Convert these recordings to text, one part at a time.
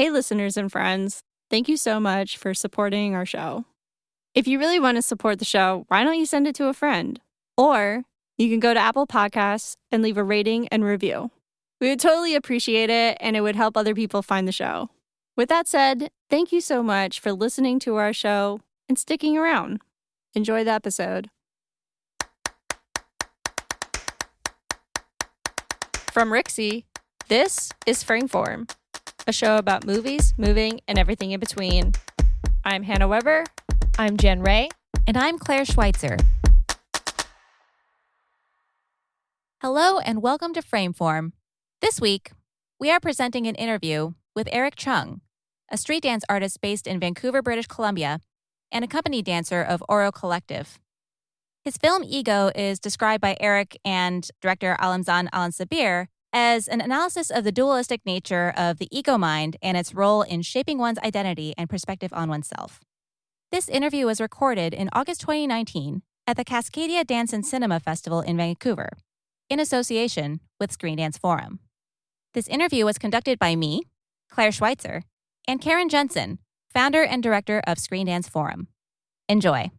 Hey, listeners and friends. Thank you so much for supporting our show. If you really want to support the show, why don't you send it to a friend? Or you can go to Apple Podcasts and leave a rating and review. We would totally appreciate it, and it would help other people find the show. With that said, thank you so much for listening to our show and sticking around. Enjoy the episode. From Rixie, this is Frameform, a show about movies, moving, and everything in between. I'm Hannah Weber. I'm Jen Ray. And I'm Claire Schweitzer. Hello and welcome to Frameform. This week, we are presenting an interview with Eric Cheung, a street dance artist based in Vancouver, British Columbia, and a company dancer of Ouro Collective. His film Ego is described by Eric and director Alimzhan Sabir as an analysis of the dualistic nature of the ego mind and its role in shaping one's identity and perspective on oneself. This interview was recorded in August 2019 at the Cascadia Dance and Cinema Festival in Vancouver, in association with Screen Dance Forum. This interview was conducted by me, Claire Schweitzer, and Karen Jensen, founder and director of Screen Dance Forum. Enjoy.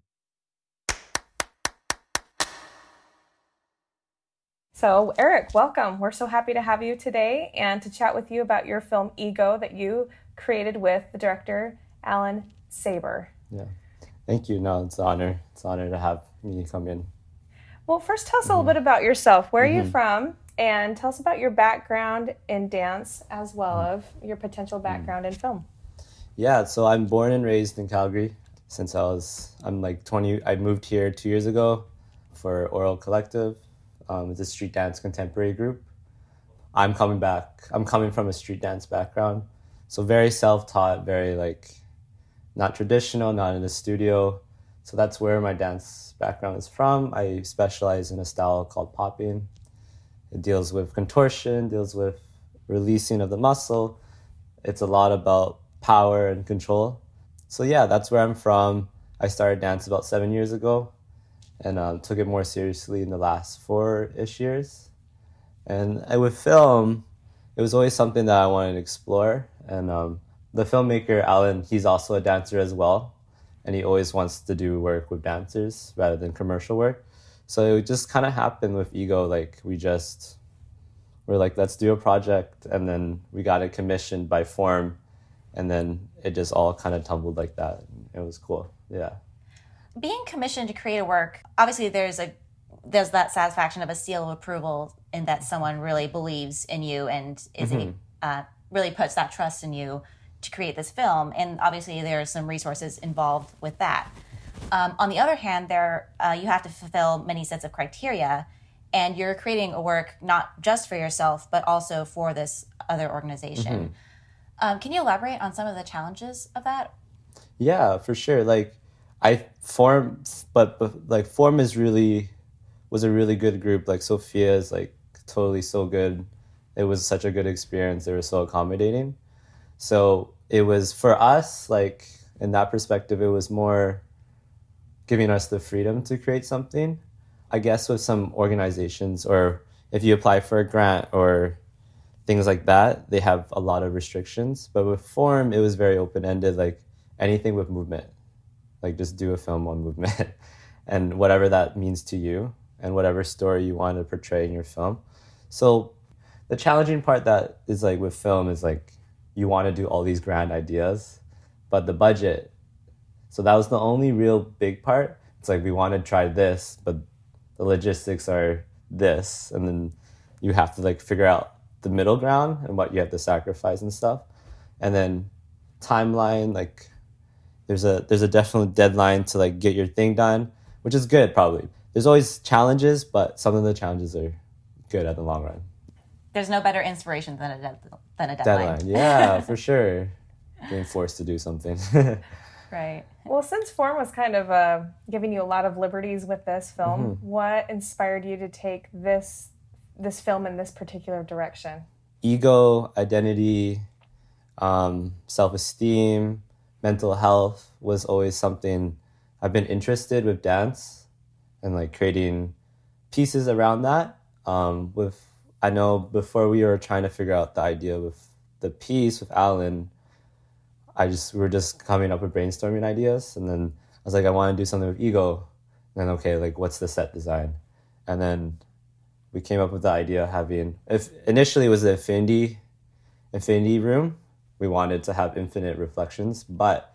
So, Eric, welcome. We're so happy to have you today and to chat with you about your film Ego that you created with the director, Alan Sabir. Yeah. Thank you. No, it's an honor. It's an honor to have me come in. Well, first tell us a little bit about yourself. Where are you from? And tell us about your background in dance as well as your potential background in film. Yeah, so I'm born and raised in Calgary since I'm like 20. I moved here 2 years ago for Ouro Collective. It's a street dance contemporary group. I'm coming from a street dance background. So very self-taught, very not traditional, not in a studio. So that's where my dance background is from. I specialize in a style called popping. It deals with contortion, deals with releasing of the muscle. It's a lot about power and control. So yeah, that's where I'm from. I started dance about 7 years ago and took it more seriously in the last 4-ish years. And with film, it was always something that I wanted to explore. And the filmmaker, Alan, he's also a dancer as well. And he always wants to do work with dancers rather than commercial work. So it just kind of happened with Ego. We're like, let's do a project. And then we got it commissioned by Form. And then it just all kind of tumbled like that. It was cool. Yeah. Being commissioned to create a work, obviously there's that satisfaction of a seal of approval in that someone really believes in you and really puts that trust in you to create this film. And obviously there are some resources involved with that. On the other hand, you have to fulfill many sets of criteria, and you're creating a work not just for yourself, but also for this other organization. Can you elaborate on some of the challenges of that? Yeah, for sure. Form was a really good group. Sophia is totally so good. It was such a good experience. They were so accommodating. So it was for us, in that perspective, it was more giving us the freedom to create something. I guess with some organizations, or if you apply for a grant or things like that, they have a lot of restrictions. But with Form, it was very open-ended, anything with movement. Just do a film on movement and whatever that means to you and whatever story you want to portray in your film. So the challenging part that is with film is you want to do all these grand ideas, but the budget. So that was the only real big part. It's we want to try this, but the logistics are this. And then you have to figure out the middle ground and what you have to sacrifice and stuff. And then timeline, there's a definite deadline to get your thing done, which is good probably. There's always challenges, but some of the challenges are good at the long run. There's no better inspiration than a deadline. Yeah, for sure. Being forced to do something. Right. Well, since Form was kind of giving you a lot of liberties with this film, what inspired you to take this film in this particular direction? Ego, identity, self-esteem, mental health was always something I've been interested with dance and creating pieces around that. I know before we were trying to figure out the idea with the piece with Alan, we were just coming up with brainstorming ideas. And then I was like, I want to do something with ego. And then, okay, like what's the set design? And then we came up with the idea of having, if initially it was the infinity room. We wanted to have infinite reflections, but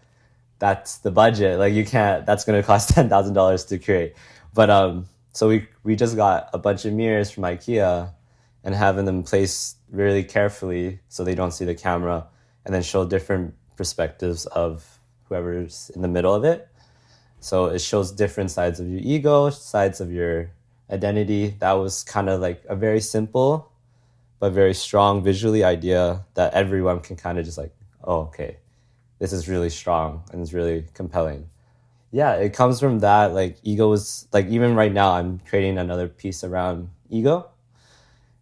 that's the budget. Like you can't, that's going to cost $10,000 to create. But so we just got a bunch of mirrors from IKEA and having them placed really carefully so they don't see the camera, and then show different perspectives of whoever's in the middle of it. So it shows different sides of your ego, sides of your identity. That was kind of like a very simple but very strong visually idea that everyone can kind of just like, oh, okay, this is really strong and it's really compelling. Yeah, it comes from that. Like ego is like, even right now I'm creating another piece around ego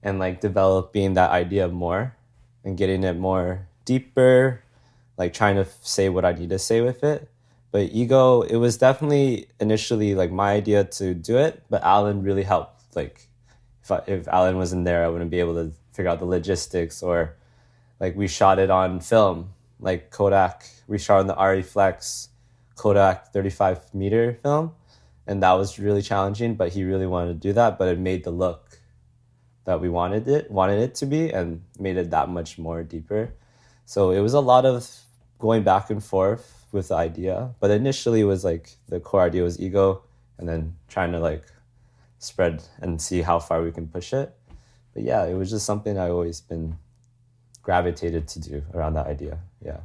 and like developing that idea more and getting it more deeper, like trying to say what I need to say with it. But ego, it was definitely initially like my idea to do it, but Alan really helped. Like if Alan wasn't there, I wouldn't be able to figure out the logistics. Or like we shot it on film, like Kodak. We shot on the RE Flex Kodak 35 meter film, and that was really challenging, but he really wanted to do that, but it made the look that we wanted it to be, and made it that much more deeper. So it was a lot of going back and forth with the idea, but initially it was like the core idea was ego, and then trying to like spread and see how far we can push it. But yeah, it was just something I've always been gravitated to do around that idea. Yeah.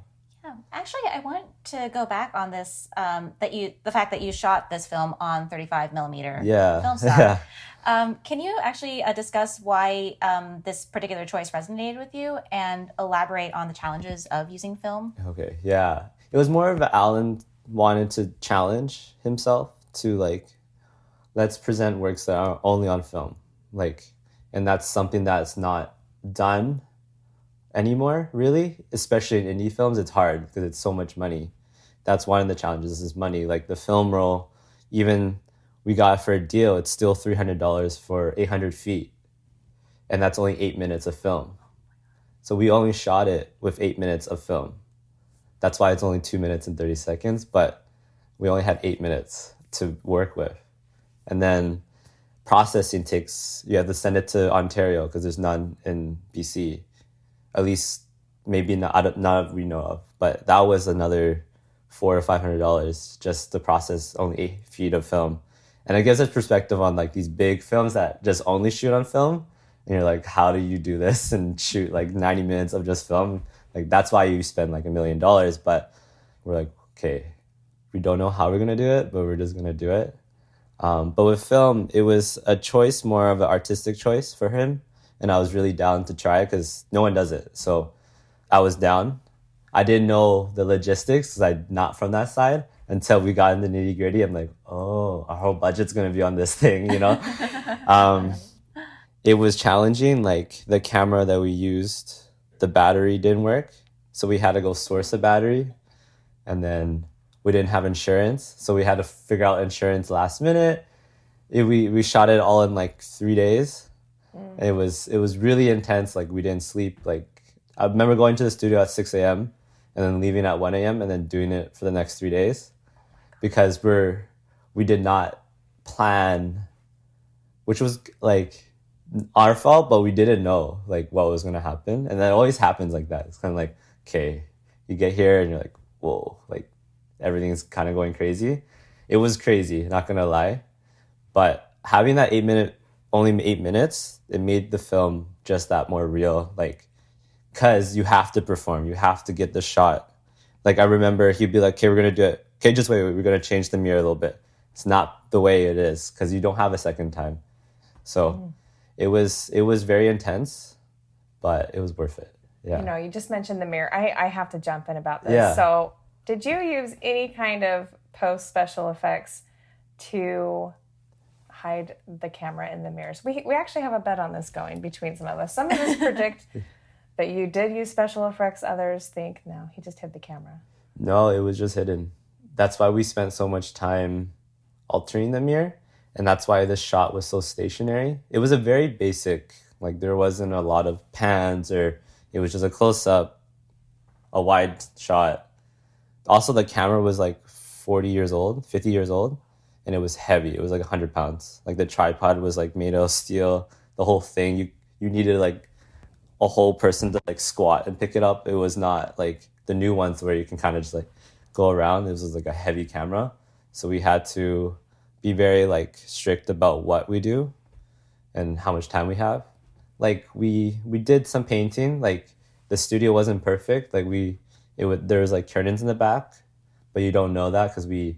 Actually, I want to go back on this, the fact that you shot this film on 35 millimeter film stock. Yeah. Can you actually discuss why this particular choice resonated with you and elaborate on the challenges of using film? Okay, yeah. It was more of Alan wanted to challenge himself to like, let's present works that are only on film. Like, and that's something that's not done anymore, really, especially in indie films. It's hard because it's so much money. That's one of the challenges is money. Like the film roll, even we got for a deal, it's still $300 for 800 feet. And that's only 8 minutes of film. So we only shot it with 8 minutes of film. That's why it's only 2 minutes and 30 seconds, but we only had 8 minutes to work with. And then processing you have to send it to Ontario because there's none in BC. At least maybe not we know of, but that was another $400 or $500 just to process only 8 feet of film. And it gives us perspective on like these big films that just only shoot on film. And you're like, how do you do this and shoot like 90 minutes of just film? Like that's why you spend like $1 million. But we're like, okay, we don't know how we're gonna do it, but we're just gonna do it. But with film, it was a choice, more of an artistic choice for him. And I was really down to try it because no one does it. So I was down. I didn't know the logistics because I'm not from that side until we got in the nitty gritty. I'm like, oh, our whole budget's going to be on this thing, you know? It was challenging. Like the camera that we used, the battery didn't work. So we had to go source a battery. And then we didn't have insurance. So we had to figure out insurance last minute. We shot it all in like 3 days. It was really intense. Like we didn't sleep. Like I remember going to the studio at 6 a.m. and then leaving at 1 a.m. and then doing it for the next 3 days because we did not plan, which was like our fault, but we didn't know like what was going to happen. And that always happens like that. It's kind of like, okay, you get here and you're like, whoa, like everything's kind of going crazy. It was crazy, not going to lie. But having that only 8 minutes, it made the film just that more real. Like, cause you have to perform, you have to get the shot. Like I remember he'd be like, okay, we're gonna do it. Okay, just wait, we're gonna change the mirror a little bit. It's not the way it is because you don't have a second time. So it was very intense, but it was worth it. Yeah. You know, you just mentioned the mirror. I have to jump in about this. Yeah. So did you use any kind of post special effects to hide the camera in the mirrors? We actually have a bet on this going between some of us. Some of us predict that you did use special effects. Others think, no, he just hid the camera. No, it was just hidden. That's why we spent so much time altering the mirror. And that's why the shot was so stationary. It was a very basic, like there wasn't a lot of pans or it was just a close-up, a wide shot. Also, the camera was like 40 years old, 50 years old, and it was heavy. It was like 100 pounds. Like the tripod was like made of steel. The whole thing, you needed like a whole person to like squat and pick it up. It was not like the new ones where you can kind of just like go around. This was like a heavy camera. So we had to be very like strict about what we do and how much time we have. Like we did some painting. Like the studio wasn't perfect. Like there was like curtains in the back, but you don't know that because we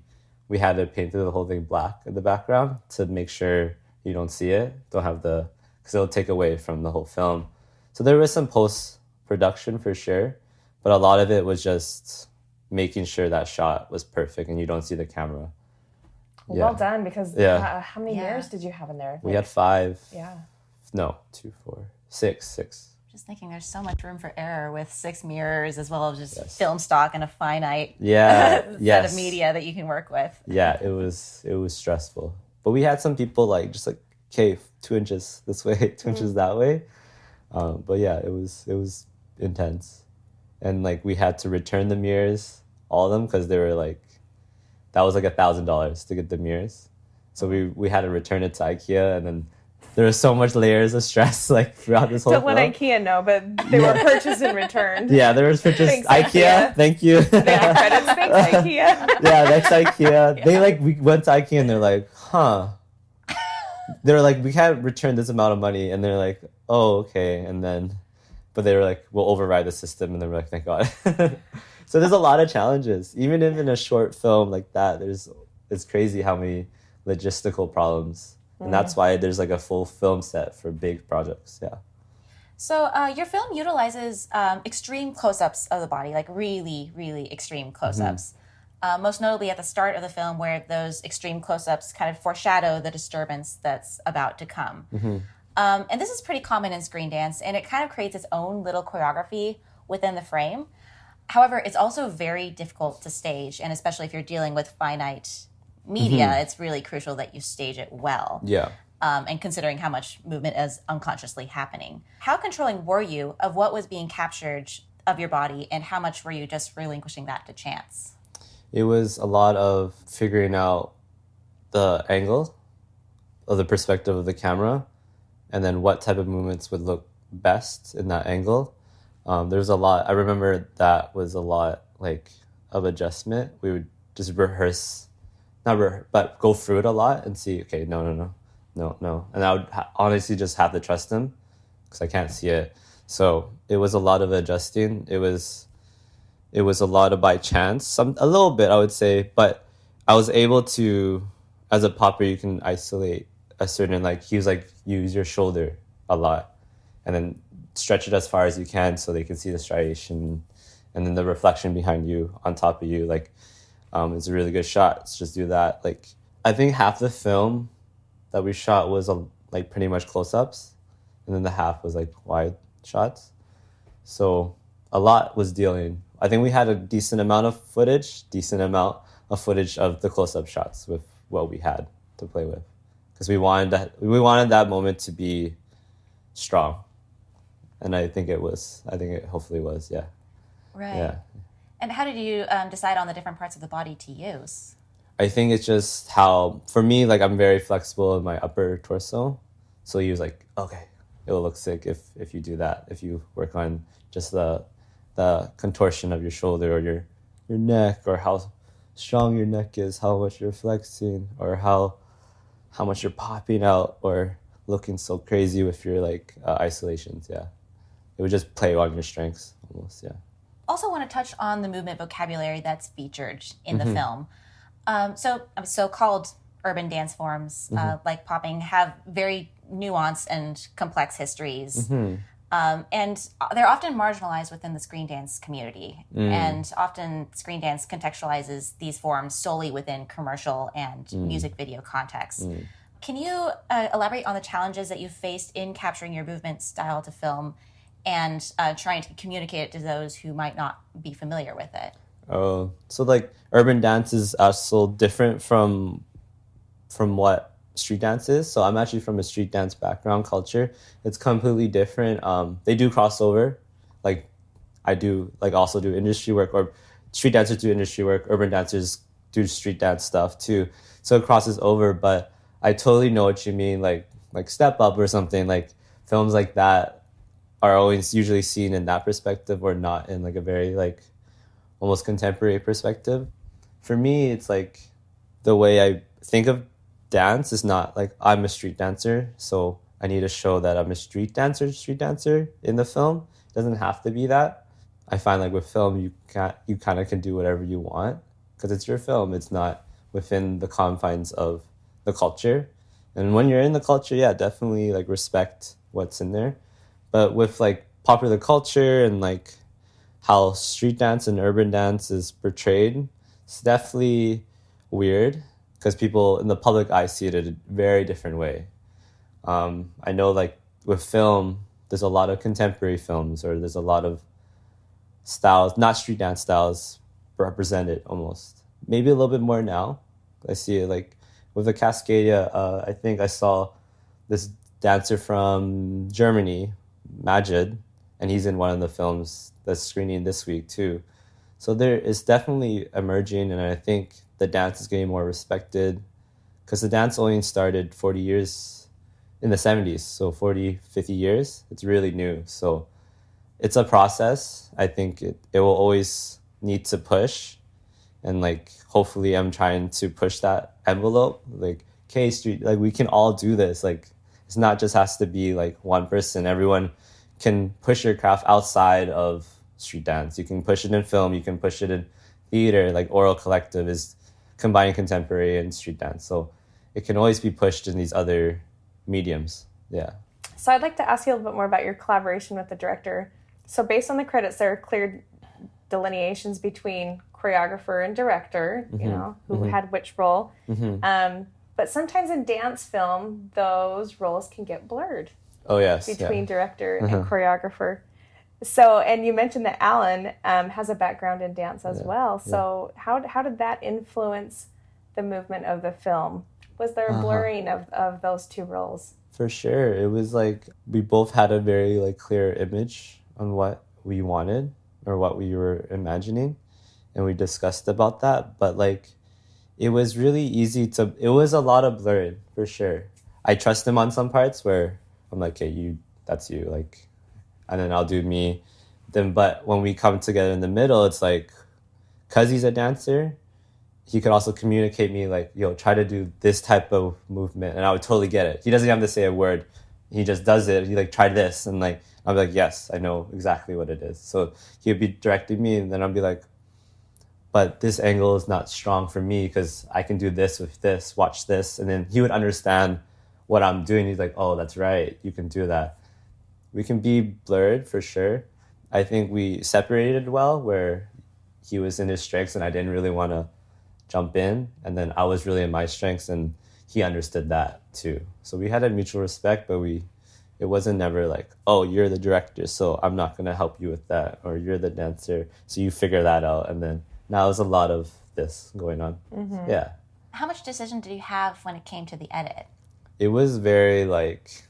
had to paint the whole thing black in the background to make sure you don't see it. Because it'll take away from the whole film. So there was some post-production for sure, but a lot of it was just making sure that shot was perfect and you don't see the camera. Well done, because how many mirrors did you have in there? We had 5. Yeah. No, 2, 4, 6. Just thinking there's so much room for error with 6 mirrors as well as just film stock and a finite set of media that you can work with. Yeah, it was stressful. But we had some people like just like, okay, 2 inches this way, 2 inches that way. But yeah, it was intense. And like we had to return the mirrors, all of them, because they were like, that was like $1,000 to get the mirrors. So we had to return it to IKEA, and then there was so much layers of stress like throughout this whole Don't let IKEA know, but they were purchased and returned. Yeah, there was purchased. Thanks, IKEA, thank you. They have credits. Thanks, IKEA. Yeah, thanks, IKEA. They we went to IKEA and they're like, huh. They're like, we can't return this amount of money. And they're like, oh, okay. But they were like, we'll override the system. And then we're like, thank God. So there's a lot of challenges. Even if in a short film like that, it's crazy how many logistical problems. And that's why there's like a full film set for big projects. Yeah. So your film utilizes extreme close-ups of the body, like really, really extreme close-ups. Most notably at the start of the film, where those extreme close-ups kind of foreshadow the disturbance that's about to come. And this is pretty common in screen dance, and it kind of creates its own little choreography within the frame. However, it's also very difficult to stage, and especially if you're dealing with finite media, it's really crucial that you stage it well. Yeah. And considering how much movement is unconsciously happening. How controlling were you of what was being captured of your body, and how much were you just relinquishing that to chance? It was a lot of figuring out the angle of the perspective of the camera, and then what type of movements would look best in that angle. There's a lot. I remember that was a lot like of adjustment. We would just rehearse, but go through it a lot and see, okay, no. And I would honestly just have to trust them because I can't see it. So it was a lot of adjusting. It was a lot of by chance, a little bit, I would say, but I was able to, as a popper, you can isolate a certain, like, he was like, use your shoulder a lot and then stretch it as far as you can so they can see the striation and then the reflection behind you, on top of you, like, it's a really good shot. Let's just do that. Like, I think half the film that we shot was like pretty much close-ups, and then the half was like wide shots. So a lot was dealing. I think we had a decent amount of footage of the close-up shots with what we had to play with, because we wanted that moment to be strong, and I think it hopefully was, yeah. Right. Yeah. And how did you decide on the different parts of the body to use? I think it's just how, for me, like, I'm very flexible in my upper torso. So he was like, okay, it will look sick if you do that. If you work on just the contortion of your shoulder or your neck, or how strong your neck is, how much you're flexing, or how much you're popping out or looking so crazy with your like isolations. Yeah. It would just play on your strengths almost. Yeah. Also want to touch on the movement vocabulary that's featured in the film. So-called urban dance forms, like popping, have very nuanced and complex histories. And they're often marginalized within the screen dance community. And often screen dance contextualizes these forms solely within commercial and music video contexts. Can you elaborate on the challenges that you've faced in capturing your movement style to film and trying to communicate it to those who might not be familiar with it? Oh, so like urban dance is also different from what street dance is. So I'm actually from a street dance background culture. It's completely different. They do crossover. Like I do, like also do industry work, or street dancers do industry work, urban dancers do street dance stuff too. So it crosses over, but I totally know what you mean, like Step Up or something. Like films like that are always usually seen in that perspective or not in like a very like almost contemporary perspective. For me, it's like the way I think of dance is not like I'm a street dancer, so I need to show that I'm a street dancer in the film. It doesn't have to be that. I find like with film, you kind of can do whatever you want because it's your film. It's not within the confines of the culture. And when you're in the culture, yeah, definitely like respect what's in there. But with like popular culture and like how street dance and urban dance is portrayed, it's definitely weird because people in the public eye see it in a very different way. I know like with film, there's a lot of contemporary films or there's a lot of styles, not street dance styles, represented almost. Maybe a little bit more now. I see it like with the Cascadia, I think I saw this dancer from Germany, Majid, and he's in one of the films that's screening this week too. So there is definitely emerging, and I think the dance is getting more respected because the dance only started 40 years in the 70s, so 40, 50 years. It's really new. So it's a process. I think it will always need to push. And like, hopefully I'm trying to push that envelope. Like, K Street, like we can all do this. Like, it's not just has to be like one person. Everyone can push your craft outside of street dance. You can push it in film. You can push it in theater. Like Ouro Collective is combining contemporary and street dance. So it can always be pushed in these other mediums. Yeah. So I'd like to ask you a little bit more about your collaboration with the director. So based on the credits, there are clear delineations between choreographer and director, you know, who had which role. But sometimes in dance film, those roles can get blurred. Oh, yes. Between director and choreographer. So, and you mentioned that Alan has a background in dance as well. So how did that influence the movement of the film? Was there a blurring of those two roles? For sure. It was like we both had a very like clear image on what we wanted or what we were imagining. And we discussed about that. But like, it was really easy it was a lot of blurred, for sure. I trust him on some parts where I'm like, okay, that's you. Like, and then I'll do me. But when we come together in the middle, it's like, because he's a dancer, he could also communicate me like, yo, try to do this type of movement. And I would totally get it. He doesn't have to say a word. He just does it. He like, try this. And like, I'll be like, yes, I know exactly what it is. So he'd be directing me and then I'll be like, but this angle is not strong for me because I can do this with this, watch this. And then he would understand what I'm doing. He's like, oh, that's right. You can do that. We can be blurred for sure. I think we separated well where he was in his strengths and I didn't really want to jump in. And then I was really in my strengths and he understood that too. So we had a mutual respect, but it wasn't never like, oh, you're the director, so I'm not going to help you with that. Or you're the dancer, so you figure that out. And then now there's a lot of this going on. Yeah. How much decision did you have when it came to the edit? It was very like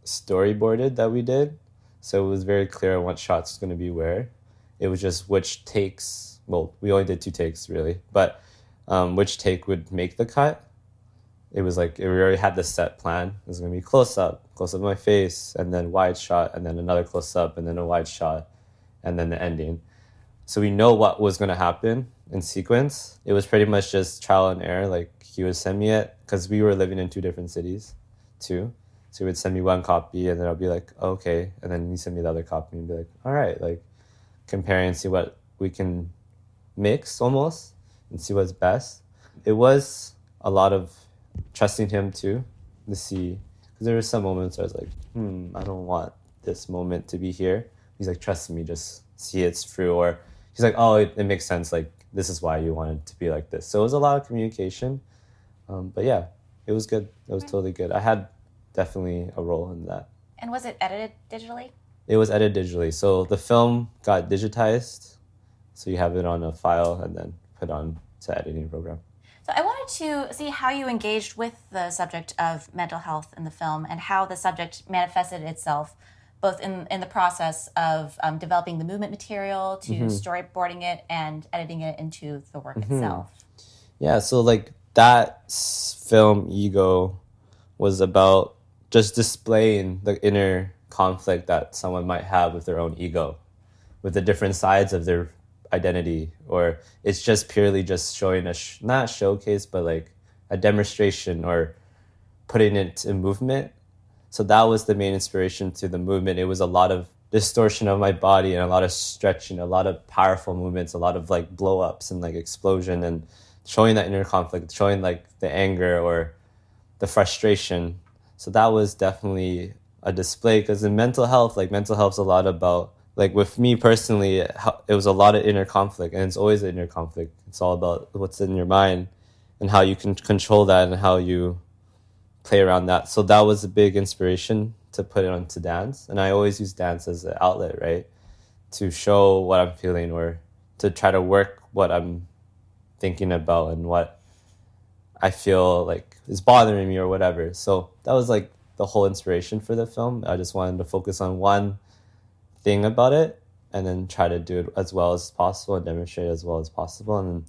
storyboarded that we did. So it was very clear what shots was going to be where. It was just which takes, well, we only did 2 takes really, but which take would make the cut. It was like, we already had the set plan. It was going to be close up of my face, and then wide shot, and then another close up, and then a wide shot, and then the ending. So we know what was going to happen in sequence. It was pretty much just trial and error. Like he would send me it because we were living in 2 different cities too. So he would send me one copy and then I'll be like, oh, okay. And then he send me the other copy and be like, all right, like compare and see what we can mix almost and see what's best. It was a lot of trusting him too to see, because there were some moments where I was like, I don't want this moment to be here. He's like, trust me, just see it's through. Or he's like, oh, it makes sense. Like, this is why you wanted it to be like this. So it was a lot of communication. But yeah, it was good. It was totally good. I had definitely a role in that. And was it edited digitally? It was edited digitally. So the film got digitized. So you have it on a file and then put on to editing program. So I wanted to see how you engaged with the subject of mental health in the film and how the subject manifested itself both in the process of developing the movement material to storyboarding it and editing it into the work itself. Yeah, so like that film Ego was about just displaying the inner conflict that someone might have with their own ego, with the different sides of their identity, or it's just purely just showing not showcase, but like a demonstration or putting it in movement. So that was the main inspiration to the movement. It was a lot of distortion of my body and a lot of stretching, a lot of powerful movements, a lot of like blow ups and like explosion, and showing that inner conflict, showing like the anger or the frustration. So that was definitely a display, because in mental health, like mental health's a lot about, like with me personally, it was a lot of inner conflict, and it's always an inner conflict. It's all about what's in your mind and how you can control that and how you play around that. So that was a big inspiration to put it onto dance. And I always use dance as an outlet, right? To show what I'm feeling or to try to work what I'm thinking about and what I feel like is bothering me or whatever. So that was like the whole inspiration for the film. I just wanted to focus on one thing about it and then try to do it as well as possible and demonstrate it as well as possible. And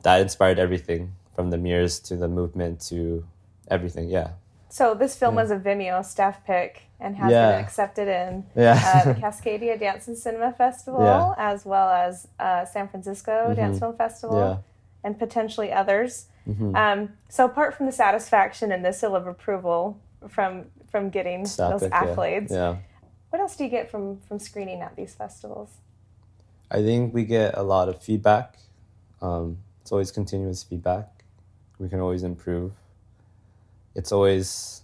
that inspired everything from the mirrors to the movement to everything. Yeah. So this film was a Vimeo staff pick and has been accepted in the Cascadia Dance and Cinema Festival, as well as San Francisco Dance Film Festival, and potentially others. So apart from the satisfaction and the seal of approval from getting those accolades, what else do you get from screening at these festivals? I think we get a lot of feedback. It's always continuous feedback. We can always improve. It's always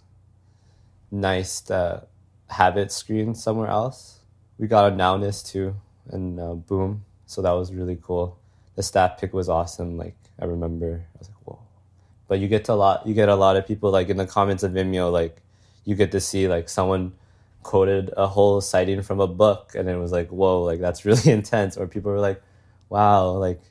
nice to have it screened somewhere else. We got a Nowness too, and Boom, so that was really cool. The staff pick was awesome. Like I remember, I was like, whoa. But you get a lot of people, like in the comments of Vimeo, like you get to see like someone quoted a whole citing from a book, and it was like, whoa, like that's really intense. Or people were like, wow, like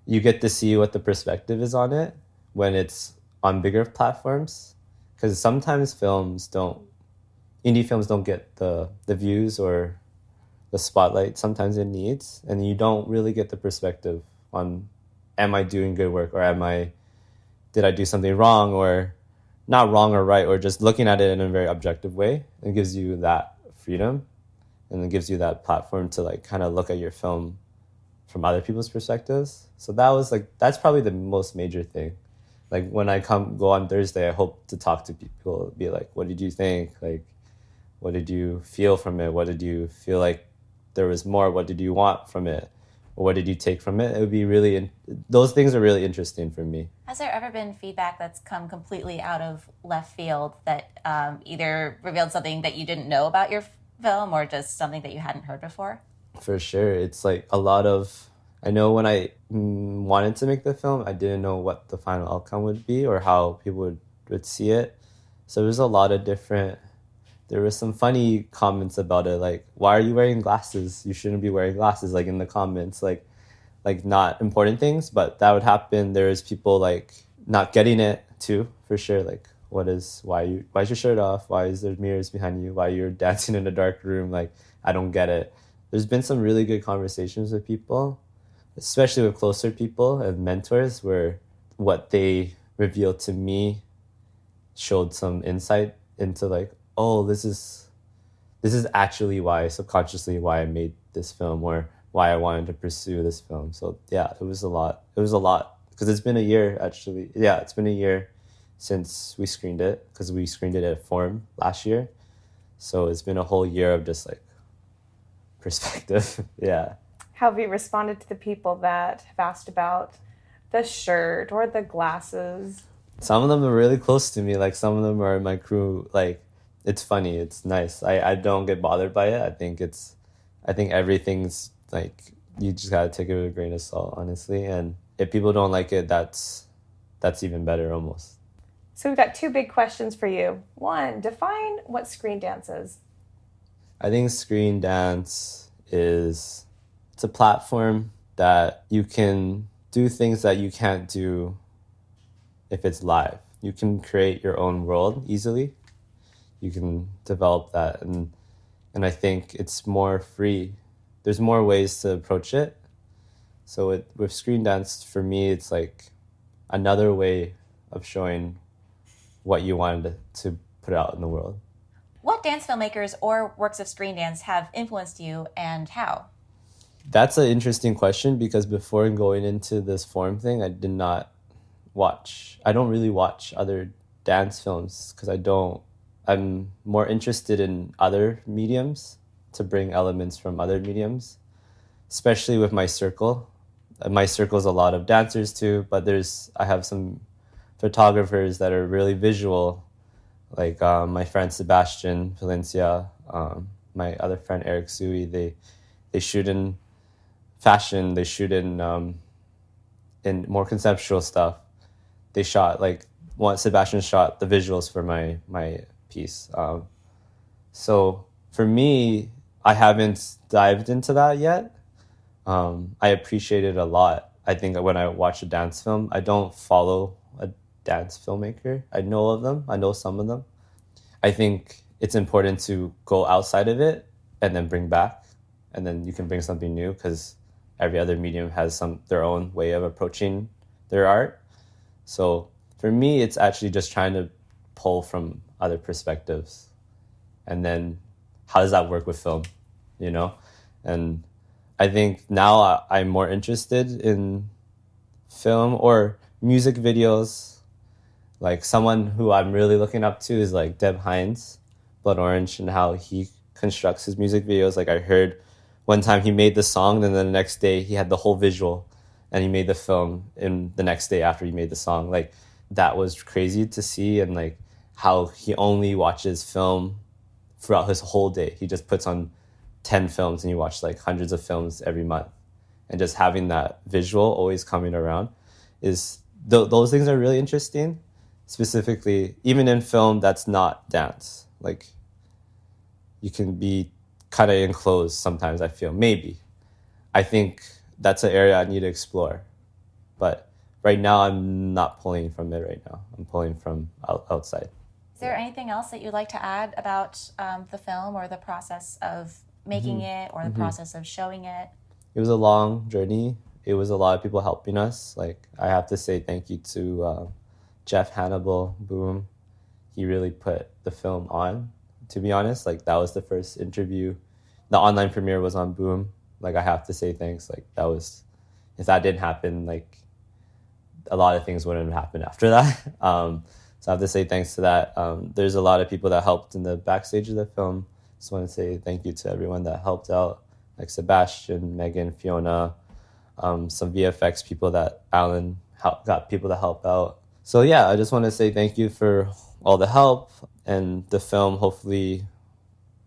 you get to see what the perspective is on it when it's on bigger platforms, because sometimes indie films don't get the views or the spotlight sometimes it needs, and you don't really get the perspective on, am I doing good work, or did I do something wrong, or not wrong or right, or just looking at it in a very objective way. It gives you that freedom, and it gives you that platform to like kind of look at your film from other people's perspectives. So that's probably the most major thing. Like when I go on Thursday, I hope to talk to people, be like, what did you think? Like, what did you feel from it? What did you feel like there was more? What did you want from it? Or what did you take from it? It would be those things are really interesting for me. Has there ever been feedback that's come completely out of left field that either revealed something that you didn't know about your film or just something that you hadn't heard before? For sure. It's like a lot of, I know when I wanted to make the film, I didn't know what the final outcome would be or how people would see it. So there's a lot of there were some funny comments about it, like, why are you wearing glasses? You shouldn't be wearing glasses, like in the comments, like not important things, but that would happen. There's people like not getting it too, for sure. Like, why is your shirt off? Why is there mirrors behind you? Why you're dancing in a dark room? Like, I don't get it. There's been some really good conversations with people, especially with closer people and mentors, where what they revealed to me showed some insight into like, oh, this is actually subconsciously why I made this film, or why I wanted to pursue this film. So yeah, it was a lot because it's been a year actually. Yeah, it's been a year since we screened it, because we screened it at f-o-r-m last year. So it's been a whole year of just like perspective. Yeah. How have you responded to the people that have asked about the shirt or the glasses? Some of them are really close to me. Like some of them are my crew. Like, it's funny. It's nice. I don't get bothered by it. I think everything's like, you just gotta take it with a grain of salt, honestly. And if people don't like it, that's even better almost. So we've got two big questions for you. One, define what screen dance is. I think screen dance it's a platform that you can do things that you can't do if it's live. You can create your own world easily. You can develop that, and And I think it's more free. There's more ways to approach it. So with screen dance, for me, it's like another way of showing what you wanted to put out in the world. What dance filmmakers or works of screen dance have influenced you and how? That's an interesting question because before going into this forum thing, I don't really watch other dance films because I'm more interested in other mediums to bring elements from other mediums, especially with my circle. My circle is a lot of dancers too, but I have some photographers that are really visual, like my friend Sebastian Valencia, my other friend Eric Cheung. They shoot in fashion, they shoot in more conceptual stuff. They shot Sebastian shot the visuals for my piece. So for me, I haven't dived into that yet. I appreciate it a lot. I think when I watch a dance film, I don't follow a dance filmmaker. I know of them. I know some of them. I think it's important to go outside of it and then bring back, and then you can bring something new because every other medium has their own way of approaching their art. So for me, it's actually just trying to pull from other perspectives. And then how does that work with film, And I think now I'm more interested in film or music videos. Like someone who I'm really looking up to is like Deb Hines, Blood Orange, and how he constructs his music videos. Like I heard one time he made the song, and then the next day he had the whole visual, and he made the film in the next day after he made the song. Like that was crazy to see, and like how he only watches film throughout his whole day. He just puts on 10 films and you watch like hundreds of films every month. And just having that visual always coming around is those things are really interesting. Specifically, even in film that's not dance. Like you can be kind of enclosed sometimes, I feel. Maybe. I think that's an area I need to explore. But right now, I'm not pulling from it right now. I'm pulling from outside. Is there anything else that you'd like to add about the film or the process of making it or the process of showing it? It was a long journey. It was a lot of people helping us. Like I have to say thank you to Jeff Hannibal, Boom. He really put the film on, to be honest. Like that was the first interview. The online premiere was on Boom. Like I have to say thanks. Like if that didn't happen, like a lot of things wouldn't have happened after that. So I have to say thanks to that. There's a lot of people that helped in the backstage of the film. Just want to say thank you to everyone that helped out, like Sebastian, Megan, Fiona, some VFX people that Alan got people to help out. So yeah, I just want to say thank you for all the help, and the film hopefully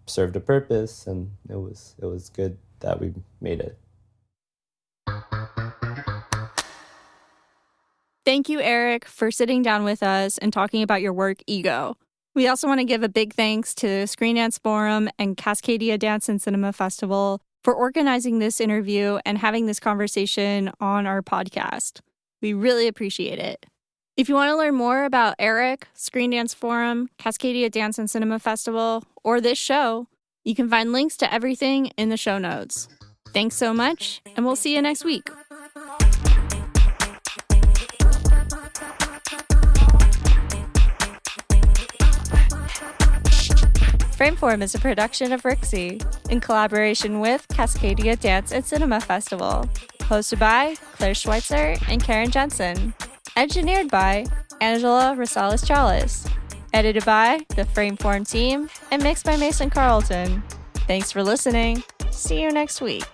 served a purpose, and it was good that we made it. Thank you, Eric, for sitting down with us and talking about your work, Ego. We also want to give a big thanks to Screen Dance Forum and Cascadia Dance and Cinema Festival for organizing this interview and having this conversation on our podcast. We really appreciate it. If you want to learn more about Eric, Screen Dance Forum, Cascadia Dance and Cinema Festival, or this show, you can find links to everything in the show notes. Thanks so much, and we'll see you next week. Frameform is a production of Rixie in collaboration with Cascadia Dance and Cinema Festival. Hosted by Claire Schweitzer and Karen Jensen. Engineered by Angela Rosales-Charles. Edited by the Frameform team and mixed by Mason Carlton. Thanks for listening. See you next week.